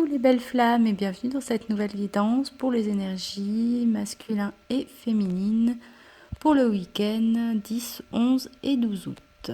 Coucou les belles flammes et bienvenue dans cette nouvelle guidance pour les énergies masculines et féminines pour le week-end 10, 11 et 12 août.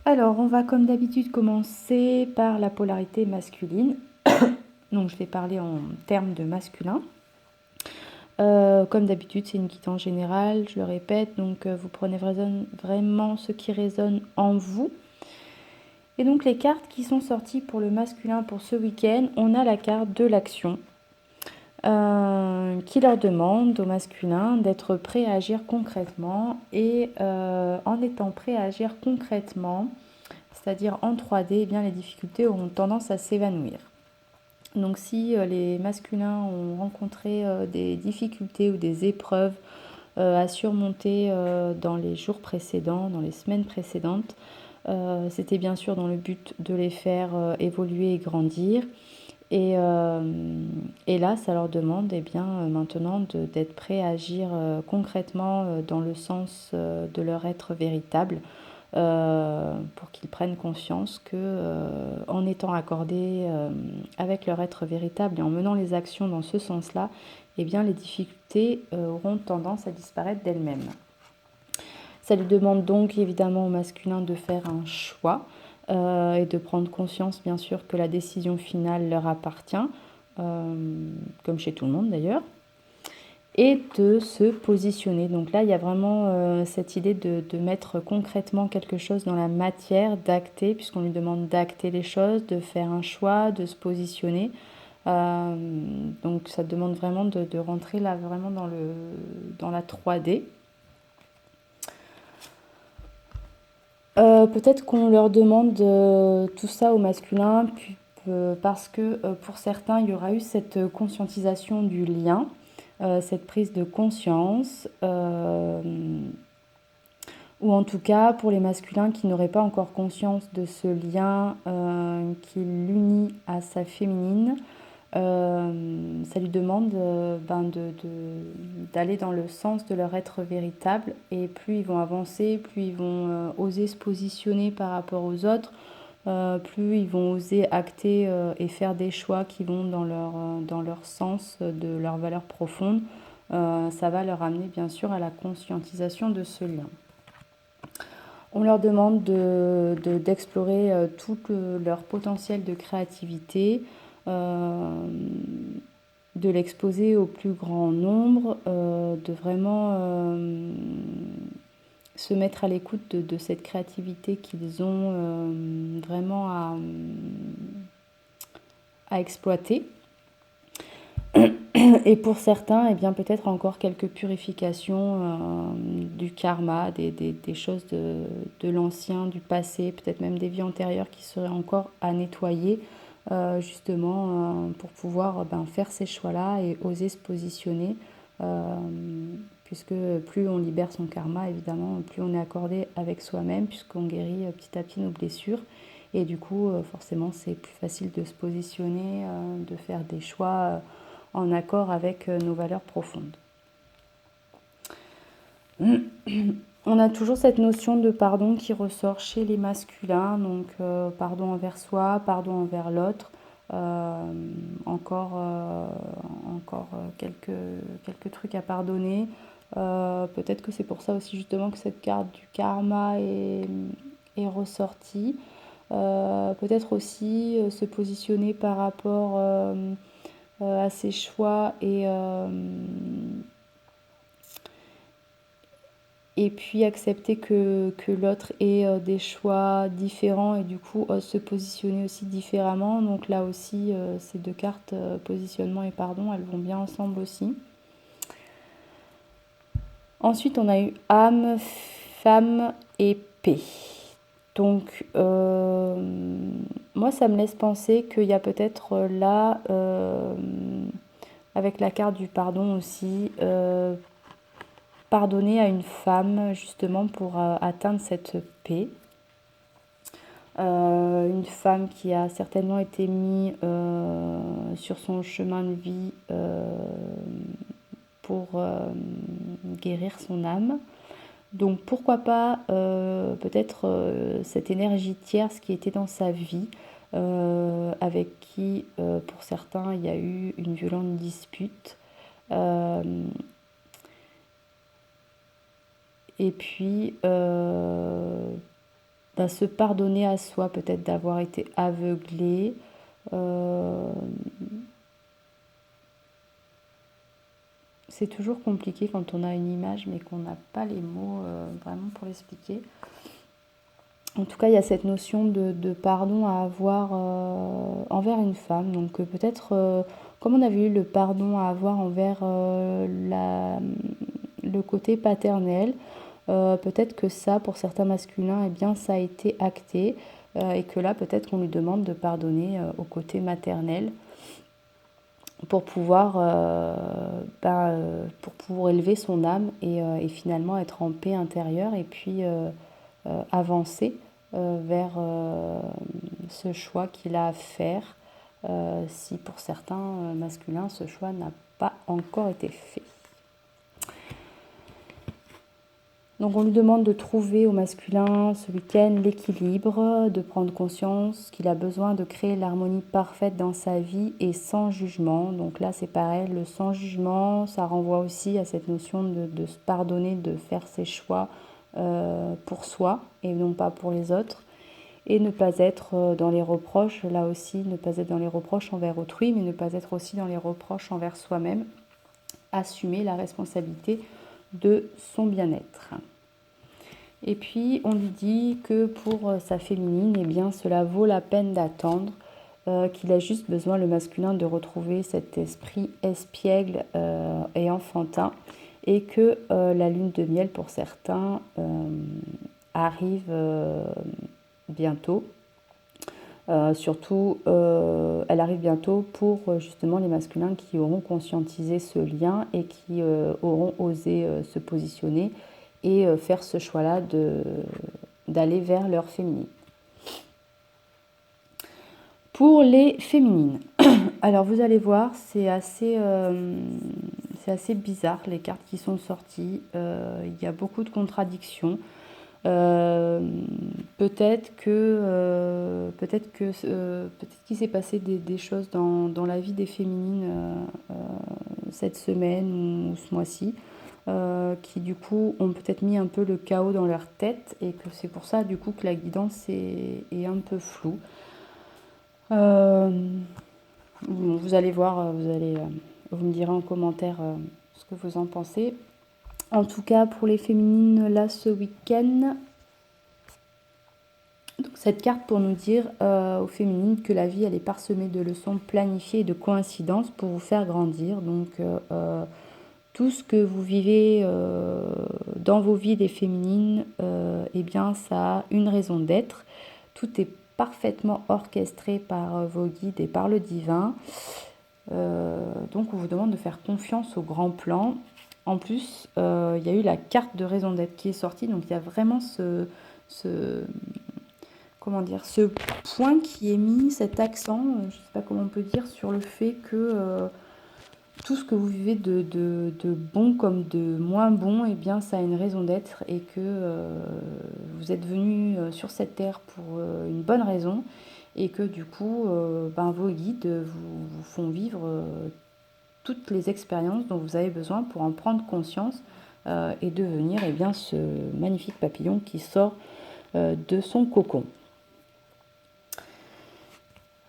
Alors on va comme d'habitude commencer par la polarité masculine. Donc je vais parler en termes de masculin. Comme d'habitude c'est une guidance générale, je le répète, donc vous prenez vraiment ce qui résonne en vous. Et donc les cartes qui sont sorties pour le masculin pour ce week-end, on a la carte de l'action qui leur demande au masculin d'être prêt à agir concrètement et en étant prêt à agir concrètement, c'est-à-dire en 3D, eh bien, les difficultés auront tendance à s'évanouir. Donc si les masculins ont rencontré des difficultés ou des épreuves à surmonter dans les jours précédents, dans les semaines précédentes, c'était bien sûr dans le but de les faire évoluer et grandir. Et là, ça leur demande maintenant d'être prêts à agir concrètement dans le sens de leur être véritable pour qu'ils prennent conscience que en étant accordés avec leur être véritable et en menant les actions dans ce sens-là, les difficultés auront tendance à disparaître d'elles-mêmes. Ça lui demande donc évidemment au masculin de faire un choix et de prendre conscience bien sûr que la décision finale leur appartient, comme chez tout le monde d'ailleurs, et de se positionner. Donc là, il y a vraiment cette idée de mettre concrètement quelque chose dans la matière, d'acter, puisqu'on lui demande d'acter les choses, de faire un choix, de se positionner. Donc ça demande vraiment de rentrer là vraiment dans la 3D. Peut-être qu'on leur demande tout ça au masculin parce que pour certains, il y aura eu cette conscientisation du lien, cette prise de conscience, ou en tout cas pour les masculins qui n'auraient pas encore conscience de ce lien qui l'unit à sa féminine. Ça lui demande d'aller dans le sens de leur être véritable, et plus ils vont avancer, plus ils vont oser se positionner par rapport aux autres, plus ils vont oser acter et faire des choix qui vont dans leur sens de leurs valeurs profondes. Ça va leur amener bien sûr à la conscientisation de ce lien. On leur demande d'explorer tout leur potentiel de créativité, de l'exposer au plus grand nombre, de vraiment se mettre à l'écoute de cette créativité qu'ils ont vraiment à exploiter. Et pour certains, peut-être encore quelques purifications du karma, des choses de l'ancien, du passé, peut-être même des vies antérieures qui seraient encore à nettoyer, justement pour pouvoir faire ces choix-là et oser se positionner, puisque plus on libère son karma, évidemment, plus on est accordé avec soi-même, puisqu'on guérit petit à petit nos blessures. Et du coup, forcément, c'est plus facile de se positionner, de faire des choix en accord avec nos valeurs profondes. On a toujours cette notion de pardon qui ressort chez les masculins, donc pardon envers soi, pardon envers l'autre, encore quelques trucs à pardonner. Peut-être que c'est pour ça aussi justement que cette carte du karma est ressortie. Peut-être aussi se positionner par rapport à ses choix et puis accepter que l'autre ait des choix différents et du coup se positionner aussi différemment. Donc là aussi, ces deux cartes, positionnement et pardon, elles vont bien ensemble aussi. Ensuite, on a eu âme, femme et paix. Donc, moi, ça me laisse penser qu'il y a peut-être là, avec la carte du pardon aussi, pardonner à une femme justement pour atteindre cette paix. Une femme qui a certainement été mise sur son chemin de vie pour guérir son âme. Donc pourquoi pas peut-être cette énergie tierce qui était dans sa vie avec qui, pour certains, il y a eu une violente dispute. Euh, et puis, se pardonner à soi, peut-être d'avoir été aveuglé. C'est toujours compliqué quand on a une image mais qu'on n'a pas les mots vraiment pour l'expliquer. En tout cas, il y a cette notion de pardon à avoir envers une femme. Donc peut-être, comme on avait eu le pardon à avoir envers le côté paternel, peut-être que ça, pour certains masculins, eh bien, ça a été acté. Et que là, peut-être qu'on lui demande de pardonner au côté maternel pour pour pouvoir élever son âme et finalement être en paix intérieure et puis avancer vers ce choix qu'il a à faire si pour certains masculins ce choix n'a pas encore été fait. Donc on lui demande de trouver au masculin ce week-end l'équilibre, de prendre conscience qu'il a besoin de créer l'harmonie parfaite dans sa vie et sans jugement. Donc là c'est pareil, le sans jugement, ça renvoie aussi à cette notion de se pardonner, de faire ses choix pour soi et non pas pour les autres. Et ne pas être dans les reproches, là aussi, ne pas être dans les reproches envers autrui, mais ne pas être aussi dans les reproches envers soi-même. Assumer la responsabilité de son bien-être. Et puis on lui dit que pour sa féminine, eh bien, cela vaut la peine d'attendre, qu'il a juste besoin, le masculin, de retrouver cet esprit espiègle et enfantin, et que la lune de miel pour certains arrive bientôt. Surtout, elle arrive bientôt pour justement les masculins qui auront conscientisé ce lien et qui auront osé se positionner et faire ce choix-là d'aller vers leur féminine. Pour les féminines, alors vous allez voir, c'est assez bizarre les cartes qui sont sorties. Il y a beaucoup de contradictions. Peut-être qu'il s'est passé des choses dans la vie des féminines cette semaine ou ce mois-ci, qui du coup ont peut-être mis un peu le chaos dans leur tête et que c'est pour ça du coup que la guidance est un peu floue. Vous allez voir, vous me direz en commentaire ce que vous en pensez. En tout cas, pour les féminines, là, ce week-end, donc, cette carte pour nous dire aux féminines que la vie, elle est parsemée de leçons planifiées et de coïncidences pour vous faire grandir. Donc, tout ce que vous vivez dans vos vies des féminines, eh bien, ça a une raison d'être. Tout est parfaitement orchestré par vos guides et par le divin. Donc, on vous demande de faire confiance au grand plan. En plus, il y a eu la carte de raison d'être qui est sortie. Donc, il y a vraiment ce point qui est mis, cet accent, je ne sais pas comment on peut dire, sur le fait que tout ce que vous vivez de bon comme de moins bon, eh bien, ça a une raison d'être et que vous êtes venu sur cette terre pour une bonne raison et que du coup, vos guides vous font vivre toutes les expériences dont vous avez besoin pour en prendre conscience et devenir eh bien, ce magnifique papillon qui sort de son cocon.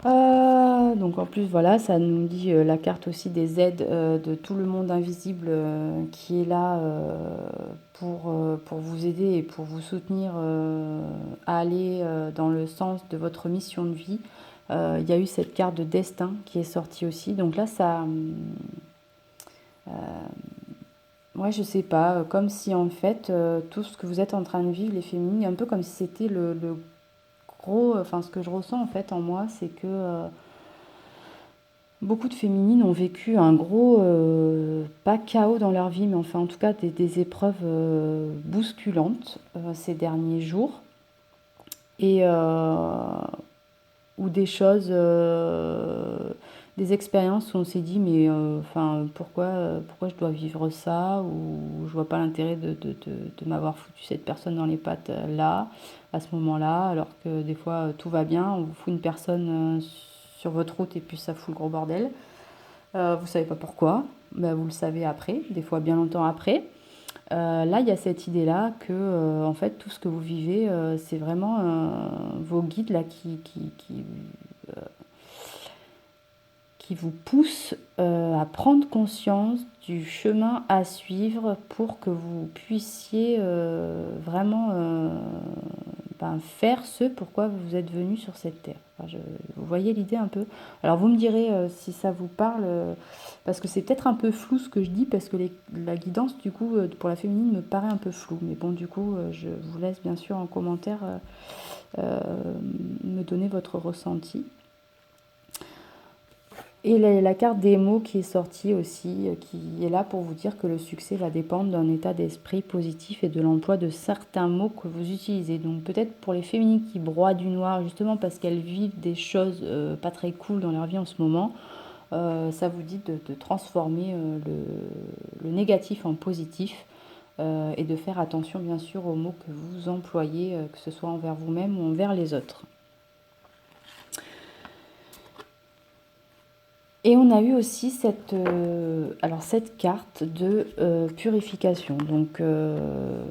Donc en plus voilà, ça nous dit la carte aussi des aides de tout le monde invisible qui est là pour vous aider et pour vous soutenir à aller dans le sens de votre mission de vie. Il y a eu cette carte de destin qui est sortie aussi. Donc là ça... ouais, je sais pas, comme si en fait tout ce que vous êtes en train de vivre, les féminines, un peu comme si c'était le gros... Enfin ce que je ressens en fait en moi, c'est que... beaucoup de féminines ont vécu un gros, pas chaos dans leur vie, mais enfin en tout cas des épreuves bousculantes ces derniers jours. Et ou des choses des expériences où on s'est dit mais enfin pourquoi je dois vivre ça, ou je vois pas l'intérêt de m'avoir foutu cette personne dans les pattes là, à ce moment-là, alors que des fois tout va bien, on vous fout une personne sur votre route et puis ça fout le gros bordel. Vous savez pas pourquoi, ben, vous le savez après, des fois bien longtemps après. Là, il y a cette idée-là que, en fait, tout ce que vous vivez, c'est vraiment vos guides là qui vous poussent à prendre conscience du chemin à suivre pour que vous puissiez vraiment faire ce pourquoi vous êtes venu sur cette terre. Enfin, vous voyez l'idée un peu. Alors vous me direz si ça vous parle, parce que c'est peut-être un peu flou ce que je dis, parce que la guidance du coup pour la féminine me paraît un peu floue. Mais bon, du coup, je vous laisse bien sûr en commentaire me donner votre ressenti. Et la carte des mots qui est sortie aussi, qui est là pour vous dire que le succès va dépendre d'un état d'esprit positif et de l'emploi de certains mots que vous utilisez. Donc peut-être pour les féminines qui broient du noir, justement parce qu'elles vivent des choses pas très cool dans leur vie en ce moment, ça vous dit de transformer le négatif en positif, et de faire attention bien sûr aux mots que vous employez, que ce soit envers vous-même ou envers les autres. Et on a eu aussi cette carte de purification. Donc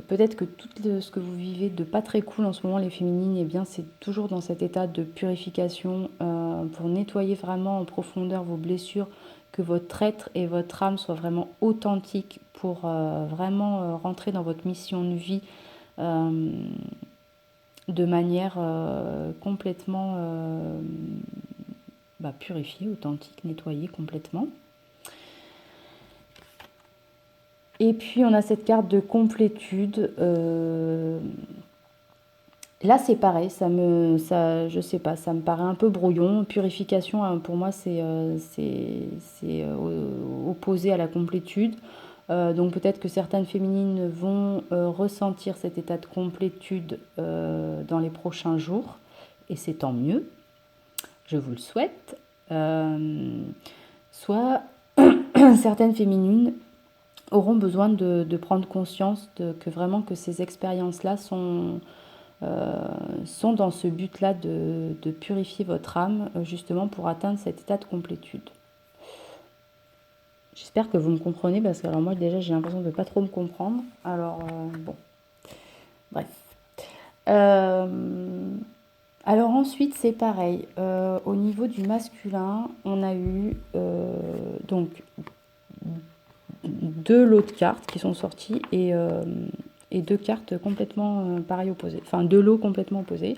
peut-être que tout ce que vous vivez de pas très cool en ce moment, les féminines, eh bien c'est toujours dans cet état de purification pour nettoyer vraiment en profondeur vos blessures, que votre être et votre âme soient vraiment authentiques pour vraiment rentrer dans votre mission de vie de manière complètement purifiée, authentique, nettoyée complètement. Et puis on a cette carte de complétude. Là c'est pareil, je sais pas, ça me paraît un peu brouillon. Purification, pour moi c'est opposé à la complétude. Donc peut-être que certaines féminines vont ressentir cet état de complétude dans les prochains jours. Et c'est tant mieux, je vous le souhaite. Soit certaines féminines auront besoin de prendre conscience que ces expériences-là sont dans ce but-là de purifier votre âme, justement pour atteindre cet état de complétude. J'espère que vous me comprenez, parce que alors moi déjà j'ai l'impression de ne pas trop me comprendre. Alors bon, bref. Alors ensuite c'est pareil, au niveau du masculin, on a eu donc 2 lots de cartes qui sont sortis et 2 cartes complètement pareilles opposées. Enfin 2 lots complètement opposés.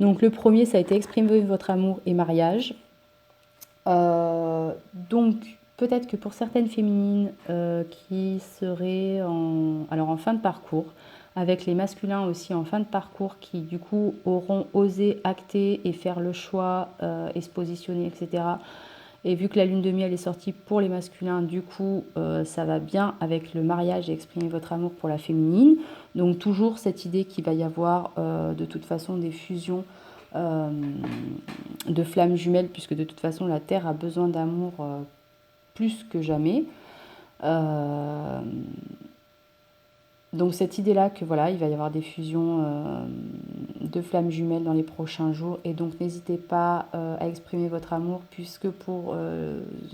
Donc le premier, ça a été exprimer votre amour et mariage. Donc peut-être que pour certaines féminines qui seraient en fin de parcours, avec les masculins aussi en fin de parcours, qui du coup auront osé acter et faire le choix et se positionner, etc. Et vu que la lune de miel est sortie pour les masculins, du coup, ça va bien avec le mariage et exprimer votre amour pour la féminine. Donc toujours cette idée qu'il va y avoir de toute façon des fusions de flammes jumelles, puisque de toute façon la Terre a besoin d'amour plus que jamais. Donc cette idée-là que voilà, il va y avoir des fusions de flammes jumelles dans les prochains jours, et donc n'hésitez pas à exprimer votre amour, puisque pour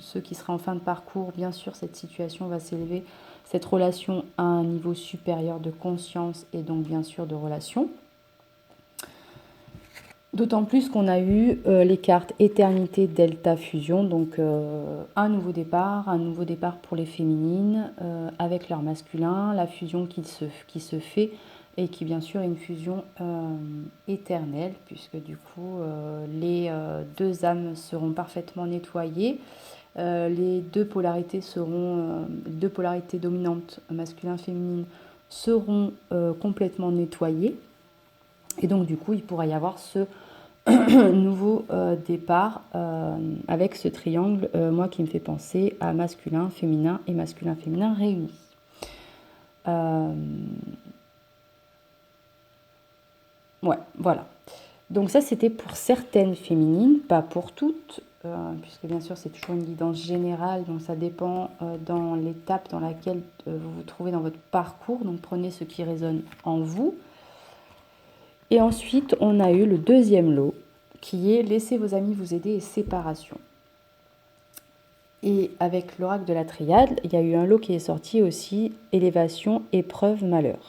ceux qui seraient en fin de parcours, bien sûr cette situation va s'élever, cette relation à un niveau supérieur de conscience et donc bien sûr de relation. D'autant plus qu'on a eu les cartes éternité, delta, fusion, donc un nouveau départ pour les féminines avec leur masculin, la fusion qui se fait, et qui bien sûr est une fusion éternelle, puisque du coup les deux âmes seront parfaitement nettoyées, les deux polarités dominantes, masculin-féminine, seront complètement nettoyées, et donc du coup il pourra y avoir ce nouveau départ avec ce triangle, moi qui me fait penser à masculin, féminin et masculin-féminin réunis. Ouais, voilà. Donc ça c'était pour certaines féminines, pas pour toutes. puisque bien sûr c'est toujours une guidance générale, donc ça dépend dans l'étape dans laquelle vous vous trouvez dans votre parcours, donc prenez ce qui résonne en vous. Et ensuite on a eu le deuxième lot qui est laissez vos amis vous aider et séparation. Et avec l'oracle de la triade, il y a eu un lot qui est sorti aussi, élévation, épreuve, malheur,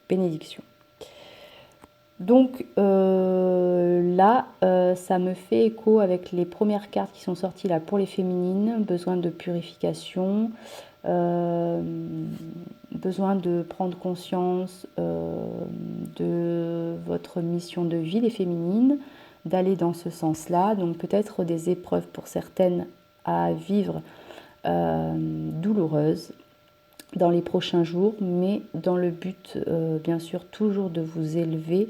bénédiction. Donc là, ça me fait écho avec les premières cartes qui sont sorties là pour les féminines, besoin de purification, besoin de prendre conscience de votre mission de vie, les féminines, d'aller dans ce sens-là. Donc peut-être des épreuves pour certaines à vivre douloureuses dans les prochains jours, mais dans le but, bien sûr, toujours de vous élever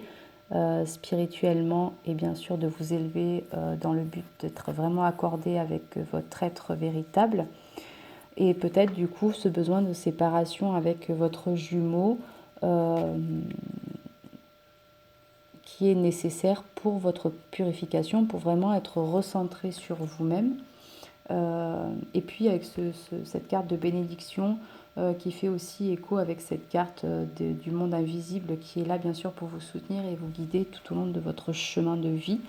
spirituellement et bien sûr de vous élever dans le but d'être vraiment accordé avec votre être véritable. Et peut-être du coup ce besoin de séparation avec votre jumeau qui est nécessaire pour votre purification, pour vraiment être recentré sur vous-même. Et puis avec cette carte de bénédiction qui fait aussi écho avec cette carte du monde invisible qui est là bien sûr pour vous soutenir et vous guider tout au long de votre chemin de vie,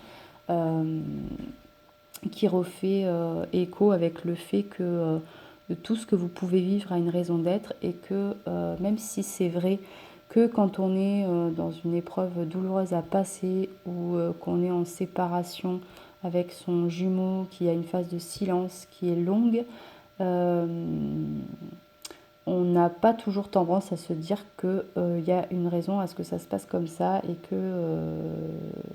qui refait écho avec le fait que tout ce que vous pouvez vivre a une raison d'être et que même si c'est vrai que quand on est dans une épreuve douloureuse à passer ou qu'on est en séparation avec son jumeau qui a une phase de silence qui est longue, on n'a pas toujours tendance à se dire qu'il y a une raison à ce que ça se passe comme ça et que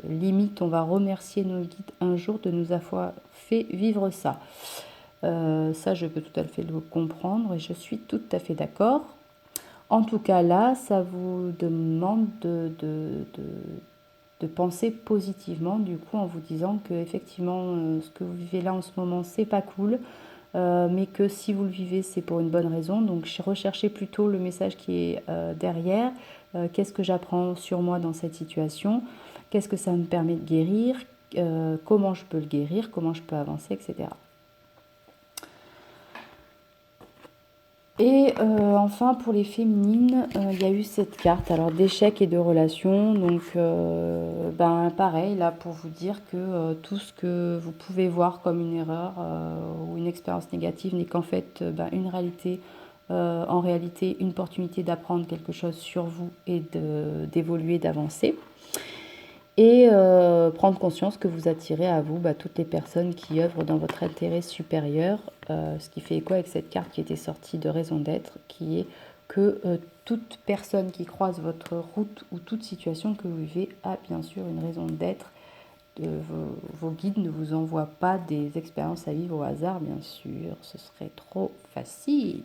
limite on va remercier nos guides un jour de nous avoir fait vivre ça. Ça je peux tout à fait le comprendre et je suis tout à fait d'accord. En tout cas là, ça vous demande de penser positivement du coup en vous disant que effectivement ce que vous vivez là en ce moment c'est pas cool, mais que si vous le vivez c'est pour une bonne raison. Donc recherchez plutôt le message qui est derrière. Qu'est-ce que j'apprends sur moi dans cette situation, qu'est-ce que ça me permet de guérir, comment je peux le guérir, comment je peux avancer, etc. Et enfin pour les féminines, il y a eu cette carte alors d'échec et de relations. Donc pareil là pour vous dire que tout ce que vous pouvez voir comme une erreur ou une expérience négative n'est qu'en fait une réalité, en réalité une opportunité d'apprendre quelque chose sur vous et d'évoluer, d'avancer. Et prendre conscience que vous attirez à vous toutes les personnes qui œuvrent dans votre intérêt supérieur, ce qui fait écho avec cette carte qui était sortie de raison d'être, qui est que toute personne qui croise votre route ou toute situation que vous vivez a bien sûr une raison d'être. Vos guides ne vous envoient pas des expériences à vivre au hasard, bien sûr, ce serait trop facile.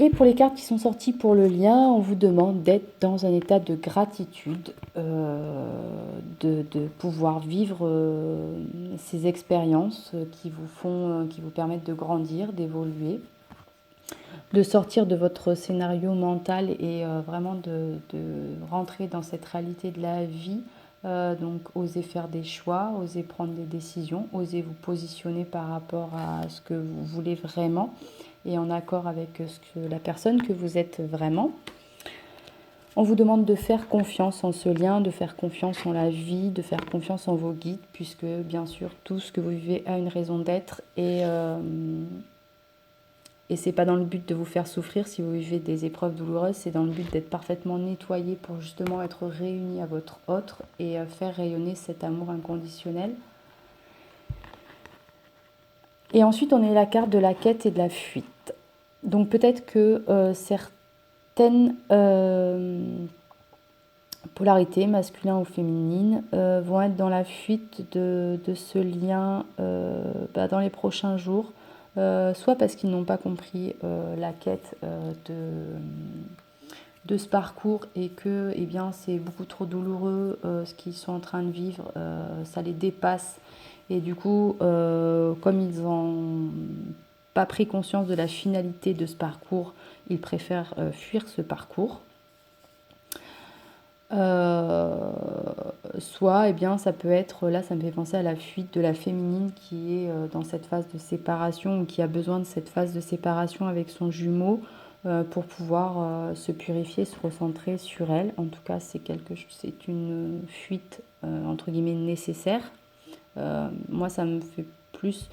Et pour les cartes qui sont sorties pour le lien, on vous demande d'être dans un état de gratitude, de pouvoir vivre ces expériences qui vous permettent de grandir, d'évoluer, de sortir de votre scénario mental et vraiment de rentrer dans cette réalité de la vie. Donc osez faire des choix, osez prendre des décisions, osez vous positionner par rapport à ce que vous voulez vraiment et en accord avec la personne que vous êtes vraiment. On vous demande de faire confiance en ce lien, de faire confiance en la vie, de faire confiance en vos guides, puisque bien sûr tout ce que vous vivez a une raison d'être et c'est pas dans le but de vous faire souffrir si vous vivez des épreuves douloureuses, c'est dans le but d'être parfaitement nettoyé pour justement être réuni à votre autre et faire rayonner cet amour inconditionnel. Et ensuite, on a la carte de la quête et de la fuite. Donc peut-être que certaines polarités, masculines ou féminines, vont être dans la fuite de ce lien dans les prochains jours, soit parce qu'ils n'ont pas compris la quête de ce parcours et que c'est beaucoup trop douloureux ce qu'ils sont en train de vivre, ça les dépasse. Et du coup, comme ils n'ont pas pris conscience de la finalité de ce parcours, ils préfèrent fuir ce parcours. soit, eh bien, ça peut être, là, ça me fait penser à la fuite de la féminine qui est dans cette phase de séparation ou qui a besoin de cette phase de séparation avec son jumeau pour pouvoir se purifier, se recentrer sur elle. En tout cas, c'est une fuite, entre guillemets, nécessaire. Moi, ça me fait plus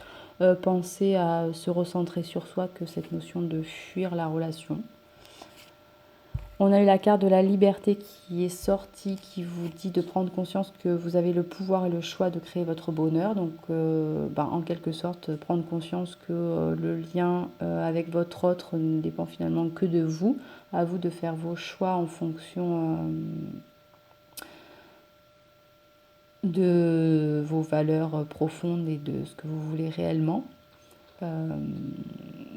penser à se recentrer sur soi que cette notion de fuir la relation. On a eu la carte de la liberté qui est sortie, qui vous dit de prendre conscience que vous avez le pouvoir et le choix de créer votre bonheur. Donc, en quelque sorte, prendre conscience que le lien avec votre autre ne dépend finalement que de vous. À vous de faire vos choix en fonction de vos valeurs profondes et de ce que vous voulez réellement.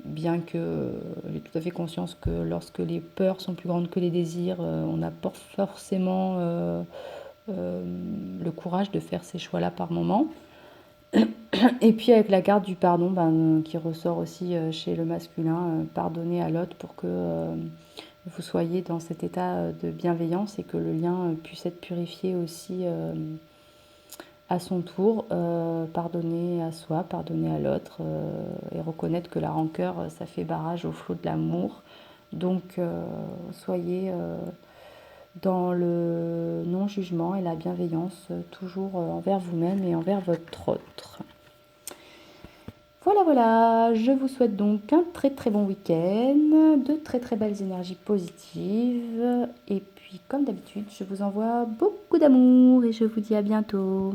Bien que j'ai tout à fait conscience que lorsque les peurs sont plus grandes que les désirs, on n'a pas forcément le courage de faire ces choix-là par moment. Et puis avec la carte du pardon, qui ressort aussi chez le masculin, pardonner à l'autre pour que vous soyez dans cet état de bienveillance et que le lien puisse être purifié aussi à son tour, pardonner à soi, pardonner à l'autre et reconnaître que la rancœur, ça fait barrage au flot de l'amour. Donc, soyez dans le non-jugement et la bienveillance, toujours envers vous-même et envers votre autre. Voilà, voilà, je vous souhaite donc un très très bon week-end, de très très belles énergies positives. Et puis, comme d'habitude, je vous envoie beaucoup d'amour et je vous dis à bientôt.